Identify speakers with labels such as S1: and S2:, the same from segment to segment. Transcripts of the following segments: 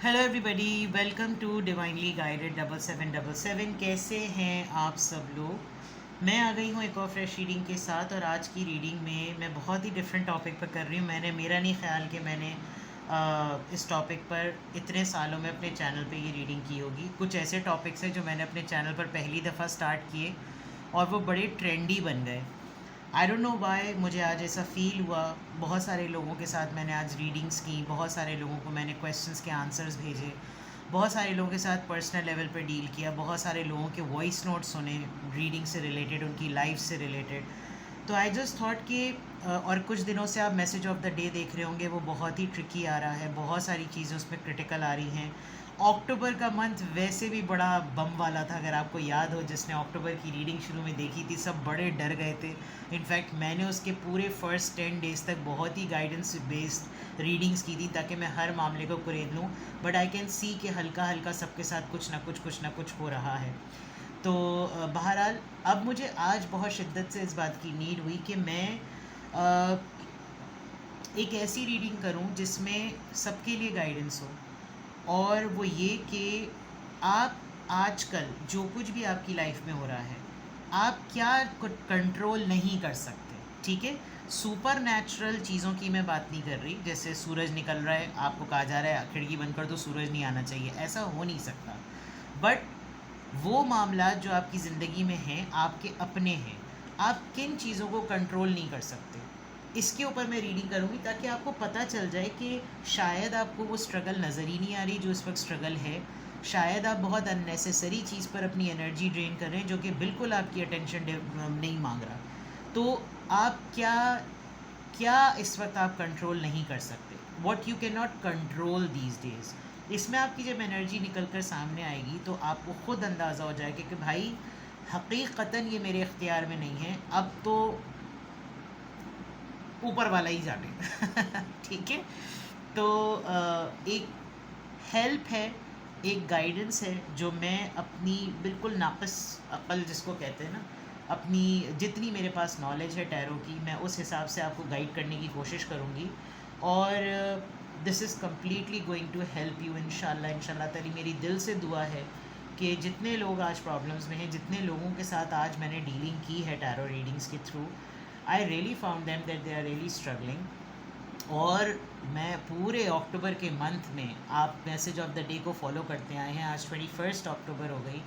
S1: Hello everybody, welcome to divinely guided 7777। कैसे हैं आप सब लोग। मैं आ गई हूँ एक और फ्रेश रीडिंग के साथ, और आज की रीडिंग में मैं बहुत ही डिफरेंट टॉपिक पर कर रही हूँ। मेरा नहीं ख्याल कि मैंने इस टॉपिक पर इतने सालों में अपने चैनल पे ये रीडिंग की होगी। कुछ ऐसे टॉपिक्स हैं जो मैंने अपने चैनल पर पहली दफ़ा स्टार्ट किए और वो बड़े ट्रेंडी बन गए। आई डोंट नो वाई, मुझे आज ऐसा फ़ील हुआ। बहुत सारे लोगों के साथ मैंने आज रीडिंग्स की, बहुत सारे लोगों को मैंने क्वेश्चंस के आंसर्स भेजे, बहुत सारे लोगों के साथ पर्सनल लेवल पे डील किया, बहुत सारे लोगों के वॉइस नोट सुने रीडिंग से रिलेटेड, उनकी लाइफ से रिलेटेड। तो आई जस्ट थॉट कि और कुछ दिनों से आप मैसेज ऑफ द डे देख रहे होंगे, वो बहुत ही ट्रिकी आ रहा है, बहुत सारी चीज़ें उसमें क्रिटिकल आ रही हैं। अक्टूबर का मंथ वैसे भी बड़ा बम वाला था। अगर आपको याद हो, जिसने अक्टूबर की रीडिंग शुरू में देखी थी, सब बड़े डर गए थे। इनफैक्ट मैंने उसके पूरे फर्स्ट 10 डेज़ तक बहुत ही गाइडेंस बेस्ड रीडिंग्स की थी ताकि मैं हर मामले को कुरेद लूँ। बट आई कैन सी कि हल्का हल्का सबके साथ कुछ ना कुछ हो रहा है। तो बहरहाल अब मुझे आज बहुत शिद्दत से इस बात की नीड हुई कि मैं अ, एक ऐसी रीडिंग करूं जिसमें सबके लिए गाइडेंस हो। और वो ये कि आप आजकल जो कुछ भी आपकी लाइफ में हो रहा है, आप क्या कंट्रोल नहीं कर सकते। ठीक है, सुपर नेचुरल चीज़ों की मैं बात नहीं कर रही। जैसे सूरज निकल रहा है, आपको कहा जा रहा है खिड़की बंद कर दो, सूरज नहीं आना चाहिए, ऐसा हो नहीं सकता। बट वो मामला जो आपकी ज़िंदगी में हैं, आपके अपने हैं, आप किन चीज़ों को कंट्रोल नहीं कर सकते, इसके ऊपर मैं रीडिंग करूँगी ताकि आपको पता चल जाए कि शायद आपको वो स्ट्रगल नज़र ही नहीं आ रही जो इस वक्त स्ट्रगल है। शायद आप बहुत अननेसेसरी चीज़ पर अपनी एनर्जी ड्रेन कर रहे हैं जो कि बिल्कुल आपकी अटेंशन नहीं मांग रहा। तो आप क्या क्या इस वक्त आप कंट्रोल नहीं कर सकते, what you can not control these days. इसमें आपकी जब एनर्जी निकल कर सामने आएगी तो आपको ख़ुद अंदाज़ा हो जाएगा कि भाई हकीकतन ये मेरे इख्तियार में नहीं है, अब तो ऊपर वाला ही जाने। ठीक है, तो एक हेल्प है, एक गाइडेंस है जो मैं अपनी बिल्कुल नाक़िस अक़ल जिसको कहते हैं ना, अपनी जितनी मेरे पास नॉलेज है टैरो की, मैं उस हिसाब से आपको गाइड करने की कोशिश करूँगी। और this is completely going to help you इंशाल्लाह। इंशाल्लाह ताली मेरी दिल से दुआ है कि जितने लोग आज प्रॉब्लम्स में हैं, जितने लोगों के साथ आज मैंने डीलिंग की है टैरो रीडिंग्स के थ्रू, I really found them that they are really struggling. और मैं पूरे अक्टूबर के मंथ में, आप मैसेज ऑफ द डे को फॉलो करते आए हैं, आज 21 अक्टूबर हो गई,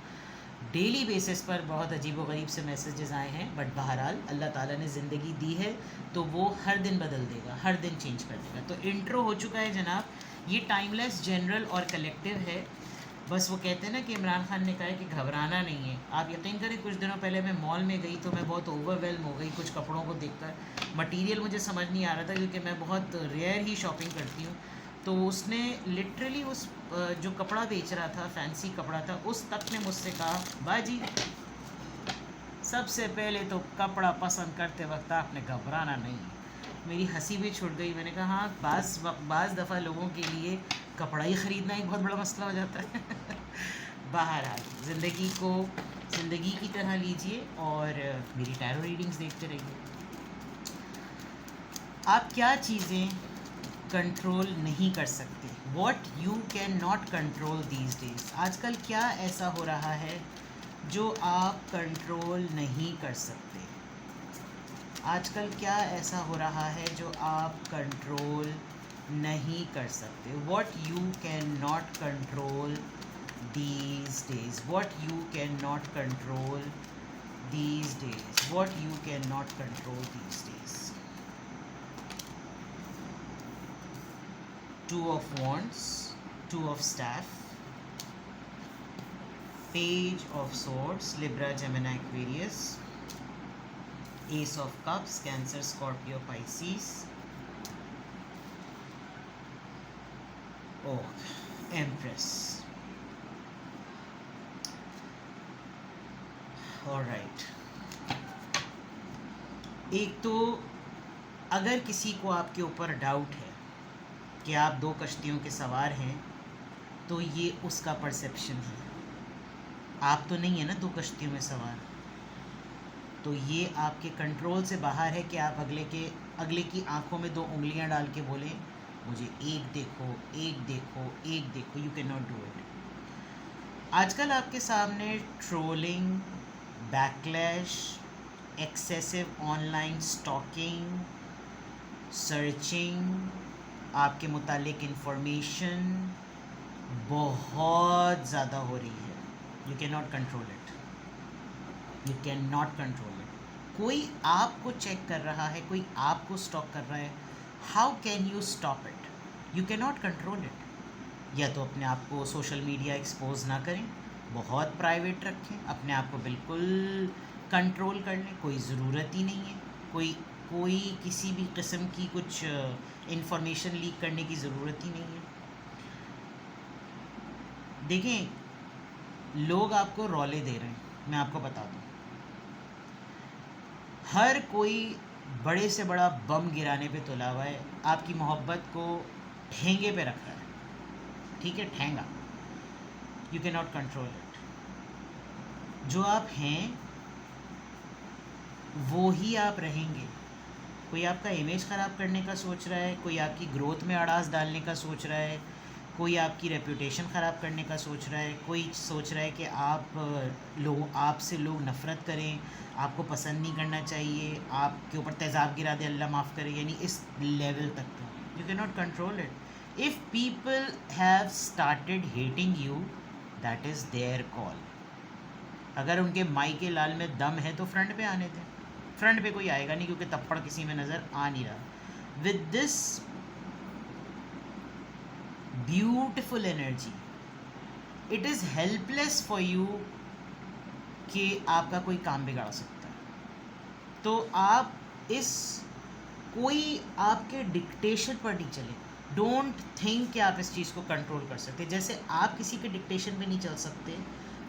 S1: डेली बेसिस पर बहुत अजीब व गरीब से मैसेजेस आए हैं। बट बहरहाल अल्लाह ताला ने ज़िंदगी दी है तो वो हर दिन बदल देगा, हर दिन चेंज कर देगा। तो इंट्रो हो चुका है जनाब, ये टाइमलेस, जनरल और कलेक्टिव है। बस वो कहते हैं ना कि इमरान खान ने कहा है कि घबराना नहीं है। आप यकीन करें, कुछ दिनों पहले मैं मॉल में गई तो मैं बहुत ओवरवेल्म हो गई कुछ कपड़ों को देखकर। मटेरियल मुझे समझ नहीं आ रहा था क्योंकि मैं बहुत रेयर ही शॉपिंग करती हूँ। तो उसने लिटरली उस जो कपड़ा बेच रहा था, फैंसी कपड़ा था, उस तक ने मुझसे कहा, बाजी सबसे पहले तो कपड़ा पसंद करते वक्त आपने घबराना नहीं। मेरी हंसी भी छूट गई। मैंने कहा हाँ, बाज़ दफ़ा लोगों के लिए कपड़ा ही ख़रीदना एक बहुत बड़ा मसला हो जाता है। बहरहाल ज़िंदगी की तरह लीजिए और मेरी टैरो रीडिंग्स देखते रहिए। आप क्या चीज़ें कंट्रोल नहीं कर सकते, what you can not control these days. आजकल क्या ऐसा हो रहा है जो आप कंट्रोल नहीं कर सकते। आजकल क्या ऐसा हो रहा है जो आप कंट्रोल नहीं कर सकते। What you can not control these days, what you cannot control these days, what you cannot control these days. Two of Wands, Two of Staff, Page of Swords, Libra, Gemini, Aquarius, Ace of Cups, Cancer, Scorpio, Pisces. Oh, Empress. Alright, एक तो अगर किसी को आपके ऊपर doubt है कि आप दो कश्तियों के सवार हैं, तो ये उसका परसेप्शन है। आप तो नहीं है ना दो कश्तियों में सवार। तो ये आपके कंट्रोल से बाहर है कि आप अगले की आंखों में दो उंगलियां डाल के बोलें मुझे एक देखो, एक देखो, एक देखो, you can not do it. आजकल आपके सामने trolling, backlash, excessive online stalking, searching, आपके मुतालिक इंफॉर्मेशन बहुत ज़्यादा हो रही है। You can not control it, you can not control it. कोई आपको चेक कर रहा है, कोई आपको स्टॉक कर रहा है, how can you stop it? You can not control it. या तो अपने आप को सोशल मीडिया एक्सपोज ना करें, बहुत प्राइवेट रखें, अपने आप को बिल्कुल कंट्रोल कर लें, कोई ज़रूरत ही नहीं है, कोई किसी भी किस्म की कुछ इंफॉर्मेशन लीक करने की ज़रूरत ही नहीं है। देखें, लोग आपको रौले दे रहे हैं, मैं आपको बता दूं, हर कोई बड़े से बड़ा बम गिराने पे तुला हुआ है, आपकी मोहब्बत को ठेंगे पे रखा है, ठीक है, ठेंगा। You can not control it. जो आप हैं वो ही आप रहेंगे। कोई आपका इमेज ख़राब करने का सोच रहा है, कोई आपकी ग्रोथ में अड़ास डालने का सोच रहा है, कोई आपकी रेपुटेशन ख़राब करने का सोच रहा है, कोई सोच रहा है कि आपसे लोग नफ़रत करें, आपको पसंद नहीं करना चाहिए, आपके ऊपर तेज़ाब गिरा दे, अल्लाह माफ़ करे, यानी इस लेवल तक का। You can not control it. If people have started hating you, that is their call. अगर उनके माई के लाल में दम है तो फ्रंट पे आने दें। फ्रंट पे कोई आएगा नहीं क्योंकि तप्पड़ किसी में नज़र आ नहीं रहा। With this beautiful energy, it is helpless for you कि आपका कोई काम बिगाड़ सकता है। तो आप कोई आपके डिक्टेशन पर नहीं चले। डोंट थिंक कि आप इस चीज़ को कंट्रोल कर सकते। जैसे आप किसी के डिक्टेशन पे नहीं चल सकते,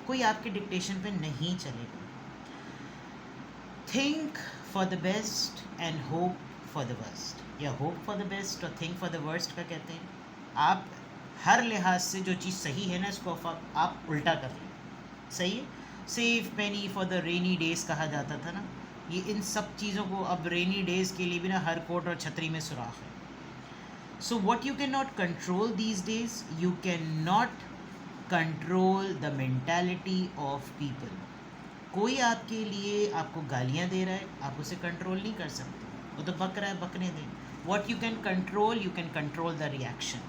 S1: कोई आपके डिक्टेशन पे नहीं चलेगा। Think for the best and hope for the worst, या होप फॉर द बेस्ट और थिंक फॉर द वर्स्ट का कहते हैं। आप हर लिहाज से जो चीज़ सही है ना, इसको आप उल्टा कर लें। सही है, save Penney for the rainy days कहा जाता था ना, ये इन सब चीज़ों को अब रेनी डेज़ के लिए भी ना हर कोट और छतरी में सुराख है। So what you can not control these days, you can not control the mentality of people. कोई आपके लिए आपको गालियाँ दे रहा है, आप उसे कंट्रोल नहीं कर सकते, वो तो बक रहा है, बकने दें। What you can control, you can control the reaction.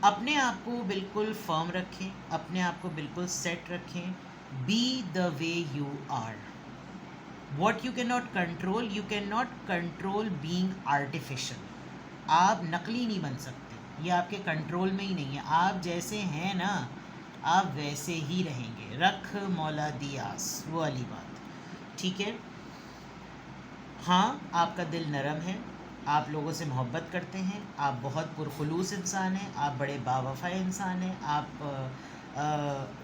S1: अपने आप को बिल्कुल फर्म रखें, अपने आप को बिल्कुल सेट रखें। Be the way you are. What you can not control, you can not control being artificial. आप नकली नहीं बन सकते, ये आपके कंट्रोल में ही नहीं है। आप जैसे हैं ना, आप वैसे ही रहेंगे। रख मौला दी आस, वो वाली बात, ठीक है। हाँ, आपका दिल नरम है, आप लोगों से मोहब्बत करते हैं, आप बहुत पुरखुलूस इंसान हैं, आप बड़े बावफा इंसान हैं, आप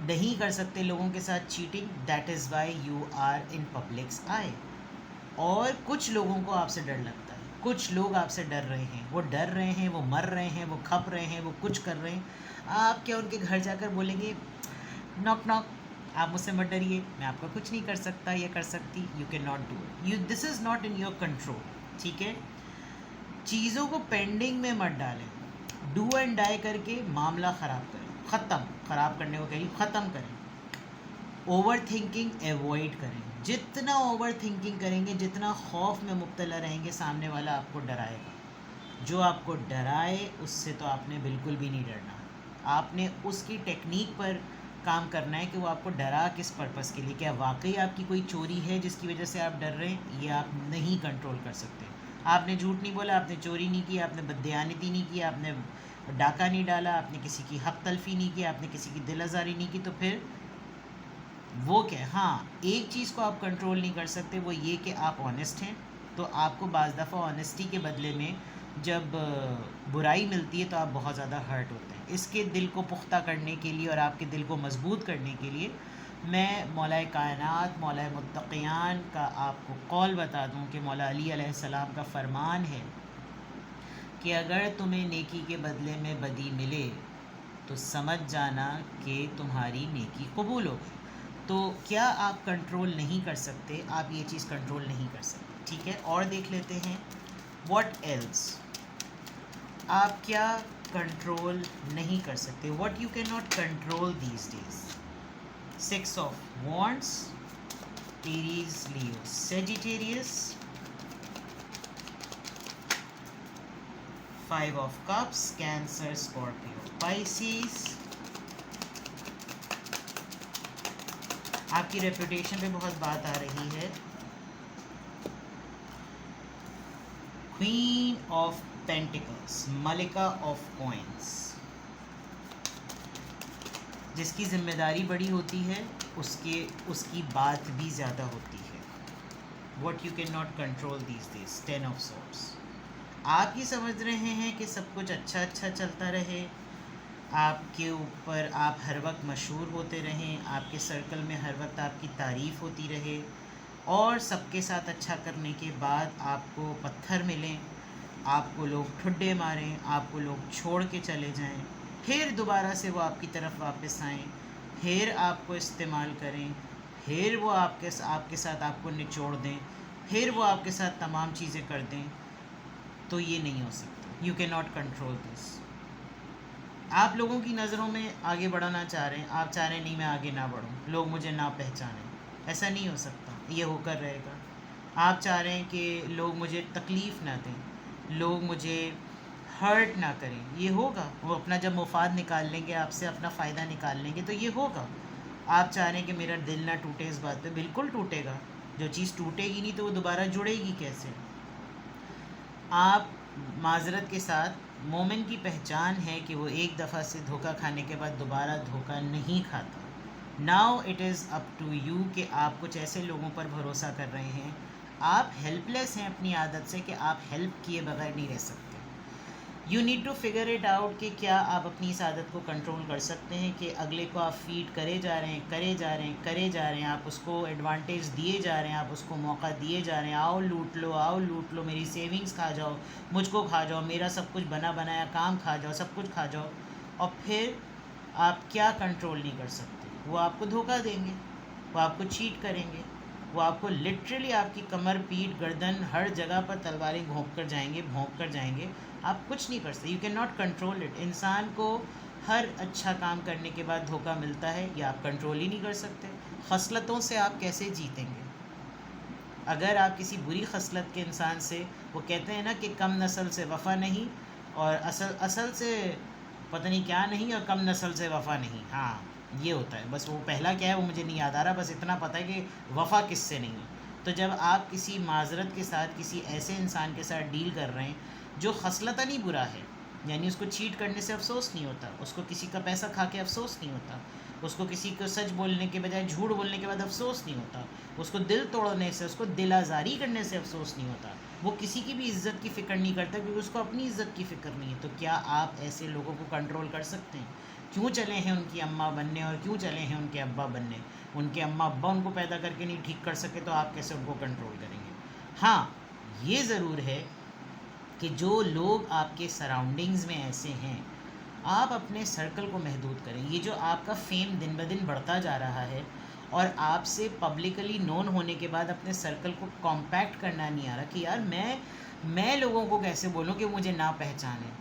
S1: नहीं कर सकते लोगों के साथ cheating, that is why you are in public's eye. और कुछ लोगों को आपसे डर लगता है, कुछ लोग आपसे डर रहे हैं, वो डर रहे हैं, वो मर रहे हैं, वो खप रहे हैं, वो कुछ कर रहे हैं। आप क्या उनके घर जाकर बोलेंगे नॉक नॉक, आप मुझसे मत डरिए, मैं आपका कुछ नहीं कर सकता या कर सकती? You can not do it, you this is not in your control, ठीक है। चीज़ों को पेंडिंग में मत डालें, डू एंड डाई करके मामला ख़राब करें, ख़त्म, ख़राब करने को कहीं ख़त्म करें। ओवर थिंकिंग एवॉइड करें। जितना ओवर थिंकिंग करेंगे, जितना खौफ में मुब्तला रहेंगे, सामने वाला आपको डराएगा। जो आपको डराए उससे तो आपने बिल्कुल भी नहीं डरना। आपने उसकी टेक्निक पर काम करना है कि वो आपको डरा किस पर्पस के लिए। क्या वाकई आपकी कोई चोरी है जिसकी वजह से आप डर रहे हैं? ये आप नहीं कंट्रोल कर सकते। आपने झूठ नहीं बोला, आपने चोरी नहीं की, आपने बददयानती नहीं की, आपने डाका नहीं डाला, आपने किसी की हक तलफी नहीं की, आपने किसी की दिल आज़ारी नहीं की, तो फिर वो क्या? हाँ, एक चीज़ को आप कंट्रोल नहीं कर सकते, वो ये कि आप ऑनेस्ट हैं, तो आपको बाज़ दफ़ा ऑनेस्टी के बदले में जब बुराई मिलती है तो आप बहुत ज़्यादा हर्ट होते हैं। इसके दिल को पुख्ता करने के लिए और आपके दिल को मजबूत करने के लिए मैं मौलाए कायनात, मौलाए मुत्तक़ियान का आपको कौल बता दूं कि मौला अली अलैहिस्सलाम का फ़रमान है कि अगर तुम्हें नेकी के बदले में बदी मिले तो समझ जाना कि तुम्हारी नेकी कबूल हो गई। तो क्या आप कंट्रोल नहीं कर सकते? आप ये चीज़ कंट्रोल नहीं कर सकते, ठीक है। और देख लेते हैं व्हाट एल्स। आप क्या कंट्रोल नहीं कर सकते, what you can not control these days? 6 of wands, Aries, Leo, Sagittarius, 5 of cups, cancer, Scorpio, Pisces. आपकी रेपुटेशन पे बहुत बात आ रही है। क्वीन ऑफ पेंटिकल्स, मलिका ऑफ कॉइन्स। जिसकी जिम्मेदारी बड़ी होती है उसकी बात भी ज़्यादा होती है। What you can not control these days, 10 of swords. आप ये समझ रहे हैं कि सब कुछ अच्छा अच्छा चलता रहे, आपके ऊपर आप हर वक्त मशहूर होते रहें, आपके सर्कल में हर वक्त आपकी तारीफ़ होती रहे, और सबके साथ अच्छा करने के बाद आपको पत्थर मिलें, आपको लोग ठुड्डे मारें, आपको लोग छोड़ के चले जाएं, फिर दोबारा से वो आपकी तरफ वापस आएं, फिर आपको इस्तेमाल करें, फिर वो आपके साथ आपको निचोड़ दें, फिर वो आपके साथ तमाम चीज़ें कर दें। तो ये नहीं हो सकता। You can not control this. आप लोगों की नज़रों में आगे बढ़ना चाह रहे हैं, आप चाह रहे हैं नहीं मैं आगे ना बढ़ूं, लोग मुझे ना पहचानें, ऐसा नहीं हो सकता, ये होकर रहेगा। आप चाह रहे हैं कि लोग मुझे तकलीफ़ ना दें, लोग मुझे हर्ट ना करें, ये होगा। वो अपना जब मुफाद निकाल लेंगे आपसे, अपना फ़ायदा निकाल लेंगे, तो ये होगा। आप चाह रहे हैं कि मेरा दिल ना टूटे, इस बात पे बिल्कुल टूटेगा। जो चीज़ टूटेगी नहीं तो वो दोबारा जुड़ेगी कैसे? आप माजरत के साथ, मोमिन की पहचान है कि वो एक दफ़ा से धोखा खाने के बाद दोबारा धोखा नहीं खाता। Now it is up to you कि आप कुछ ऐसे लोगों पर भरोसा कर रहे हैं, आप हेल्पलेस हैं अपनी आदत से कि आप हेल्प किए बगैर नहीं रह सकते। You need to figure it out कि क्या आप अपनी इस आदत को कंट्रोल कर सकते हैं कि अगले को आप फीड करे जा रहे हैं, करे जा रहे हैं, करे जा रहे हैं, आप उसको एडवांटेज दिए जा रहे हैं, आप उसको मौका दिए जा रहे हैं, आओ लूट लो, आओ लूट लो, मेरी सेविंग्स खा जाओ, मुझको खा जाओ, मेरा सब कुछ बना बनाया काम खा जाओ, सब कुछ खा जाओ, और फिर आप क्या कंट्रोल नहीं कर सकते? वो आपको धोखा देंगे, वो आपको चीट करेंगे, वो आपको लिटरली आपकी कमर, पीठ, गर्दन, हर जगह पर तलवारें घोंप कर जाएंगे, भोंक कर जाएंगे। आप कुछ नहीं कर सकते। You can not control it. इंसान को हर अच्छा काम करने के बाद धोखा मिलता है, या आप कंट्रोल ही नहीं कर सकते। खसलतों से आप कैसे जीतेंगे? अगर आप किसी बुरी खसलत के इंसान से, वो कहते हैं ना कि कम नस्ल से वफ़ा नहीं, और असल से पता नहीं क्या नहीं, और कम नस्ल से वफ़ा नहीं। हाँ, ये होता है। बस वो पहला क्या है वो मुझे नहीं याद आ रहा, बस इतना पता है कि वफ़ा किससे नहीं है। तो जब आप किसी माजरत के साथ किसी ऐसे इंसान के साथ डील कर रहे हैं जो खसलतन ही बुरा है, यानी उसको चीट करने से अफसोस नहीं होता, उसको किसी का पैसा खा के अफसोस नहीं होता, उसको किसी को सच बोलने के बजाय झूठ बोलने के बाद अफसोस नहीं होता, उसको दिल तोड़ने से, उसको दिल आज़ारी करने से अफसोस नहीं होता, वो किसी की भी इज़्ज़त की फ़िक्र नहीं करता क्योंकि उसको अपनी इज़्ज़त की फ़िक्र नहीं है। तो क्या आप ऐसे लोगों को कंट्रोल कर सकते हैं? क्यों चले हैं उनकी अम्मा बनने, और क्यों चले हैं उनके अब्बा बनने? उनके अम्मा अब्बा उनको पैदा करके नहीं ठीक कर सके, तो आप कैसे उनको कंट्रोल करेंगे? हाँ, ये ज़रूर है कि जो लोग आपके सराउंडिंग्स में ऐसे हैं, आप अपने सर्कल को महदूद करें। ये जो आपका फेम दिन ब दिन बढ़ता जा रहा है, और आपसे पब्लिकली नोन होने के बाद अपने सर्कल को कॉम्पैक्ट करना नहीं आ रहा कि यार मैं लोगों को कैसे बोलूँ कि वो मुझे ना पहचाने,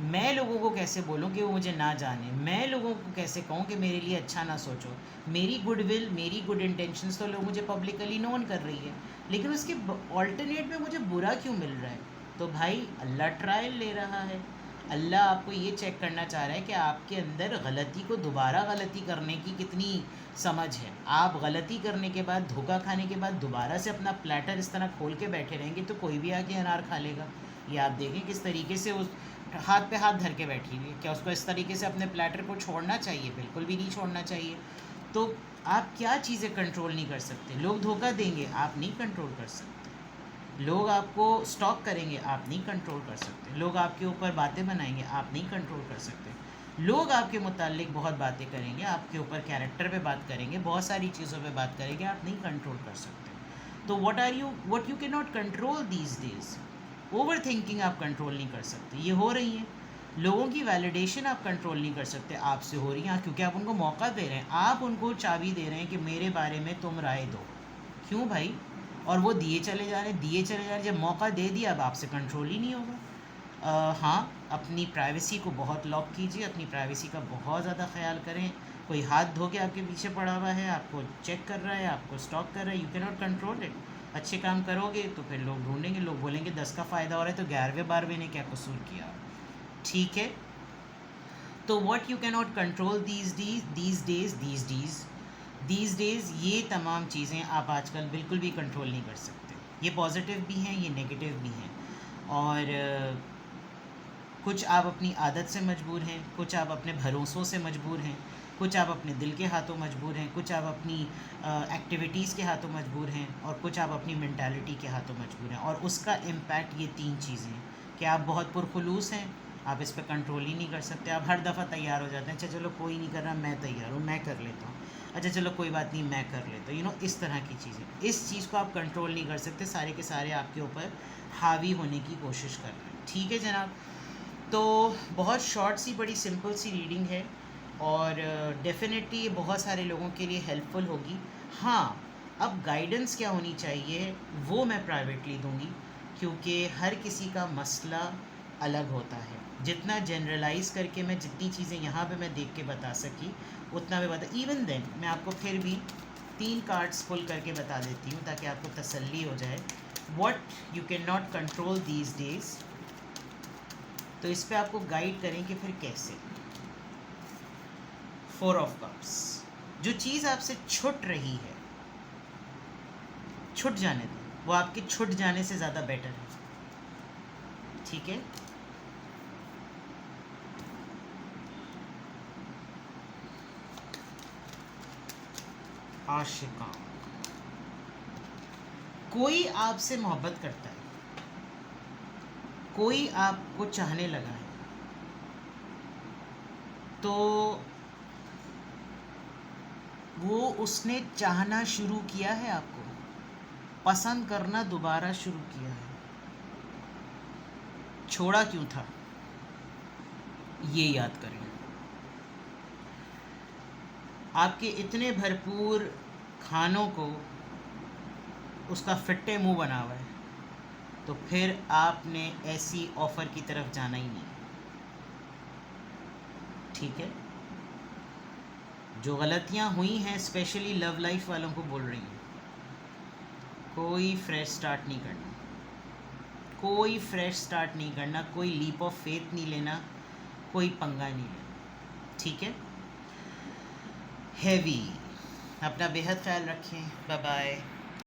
S1: मैं लोगों को कैसे बोलूँ कि वो मुझे ना जाने, मैं लोगों को कैसे कहूँ कि मेरे लिए अच्छा ना सोचो। मेरी गुडविल, मेरी गुड इंटेंशंस तो लोग मुझे पब्लिकली नोन कर रही है, लेकिन उसके ऑल्टरनेट में मुझे बुरा क्यों मिल रहा है? तो भाई अल्लाह ट्रायल ले रहा है। अल्लाह आपको ये चेक करना चाह रहा है कि आपके अंदर गलती को दोबारा गलती करने की कितनी समझ है। आप गलती करने के बाद, धोखा खाने के बाद दोबारा से अपना प्लेटर इस तरह खोल के बैठे रहेंगे तो कोई भी आके अनार खा लेगा। ये आप देखें किस तरीके से उस हाथ पे हाथ धर के बैठी हुई है। क्या उसको इस तरीके से अपने प्लेटर को छोड़ना चाहिए? बिल्कुल भी नहीं छोड़ना चाहिए। तो आप क्या चीज़ें कंट्रोल नहीं कर सकते? लोग धोखा देंगे, आप नहीं कंट्रोल कर सकते। लोग आपको स्टॉक करेंगे, आप नहीं कंट्रोल कर सकते। लोग आपके ऊपर बातें बनाएंगे, आप नहीं कंट्रोल कर सकते। लोग आपके मुताल्लिक बहुत बातें करेंगे, आपके ऊपर कैरेक्टर पे बात करेंगे, बहुत सारी चीज़ों पे बात करेंगे, आप नहीं कंट्रोल कर सकते। तो what you can not control these days, over thinking आप कंट्रोल नहीं कर सकते, ये हो रही है। लोगों की वैलिडेशन आप कंट्रोल नहीं कर सकते, आपसे हो रही है क्योंकि आप उनको मौका दे रहे हैं, आप उनको चाबी दे रहे हैं कि मेरे बारे में तुम राय दो। क्यों भाई? और वो दिए चले जा रहे हैं, दिए चले जा रहे हैं। जब मौका दे दिया अब आपसे कंट्रोल ही नहीं होगा। हाँ, अपनी प्राइवेसी को बहुत लॉक कीजिए, अपनी प्राइवेसी का बहुत ज़्यादा ख्याल करें। कोई हाथ धो के आपके पीछे पड़ा हुआ है, आपको चेक कर रहा है, आपको स्टॉक कर रहा है, you can not control it. अच्छे काम करोगे तो फिर लोग ढूंढेंगे, लोग बोलेंगे 10 का फ़ायदा हो रहा है तो 11वें 12वें ने क्या कसूर किया। ठीक है, तो what you can not control these days ये तमाम चीज़ें आप आजकल बिल्कुल भी कंट्रोल नहीं कर सकते। ये पॉजिटिव भी हैं, ये नेगेटिव भी हैं। और कुछ आप अपनी आदत से मजबूर हैं, कुछ आप अपने भरोसों से मजबूर हैं, कुछ आप अपने दिल के हाथों मजबूर हैं, कुछ आप अपनी एक्टिविटीज़ के हाथों मजबूर हैं, और कुछ आप अपनी मेंटालिटी के हाथों मजबूर हैं। और उसका इम्पैक्ट ये 3 चीज़ें हैं कि आप बहुत पुरखुलूस हैं, आप इस पर कंट्रोल ही नहीं कर सकते। आप हर दफ़ा तैयार हो जाते हैं, अच्छा चलो कोई नहीं कर रहा, मैं तैयार हूँ, मैं कर लेता हूँ, अच्छा चलो कोई बात नहीं, मैं कर लेता हूँ। इस तरह की चीज़ें, इस चीज़ को आप कंट्रोल नहीं कर सकते, सारे के सारे आपके ऊपर हावी होने की कोशिश कर रहे हैं। ठीक है जनाब, तो बहुत शॉर्ट सी, बड़ी सिंपल सी रीडिंग है, और डेफिनेटली ये बहुत सारे लोगों के लिए हेल्पफुल होगी। हाँ, अब गाइडेंस क्या होनी चाहिए वो मैं प्राइवेटली दूंगी, क्योंकि हर किसी का मसला अलग होता है। जितना जनरलाइज करके मैं जितनी चीज़ें यहाँ पे मैं देख के बता सकी उतना मैं बता, इवन देन मैं आपको फिर भी 3 कार्ड्स पुल करके बता देती हूँ ताकि आपको तसल्ली हो जाए। What you can not control these days, तो इस पे आपको गाइड करें कि फिर कैसे। 4 ऑफ कप्स, जो चीज़ आपसे छूट रही है छूट जाने दो, वो आपके छूट जाने से ज़्यादा बेटर है। ठीक है, आशिका, कोई आपसे मोहब्बत करता है, कोई आपको चाहने लगा है, तो वो उसने चाहना शुरू किया है, आपको पसंद करना दोबारा शुरू किया है। छोड़ा क्यों था ये याद करें। आपके इतने भरपूर खानों को उसका फिट्टे मुंह बना हुआ है, तो फिर आपने ऐसी ऑफ़र की तरफ जाना ही नहीं। ठीक है, जो गलतियां हुई हैं स्पेशली लव लाइफ वालों को बोल रही हूँ, कोई फ्रेश स्टार्ट नहीं करना, कोई फ्रेश स्टार्ट नहीं करना, कोई लीप ऑफ फेथ नहीं लेना, कोई पंगा नहीं लेना। ठीक है, हैवी, अपना बेहद ख्याल रखें, बाय बाय।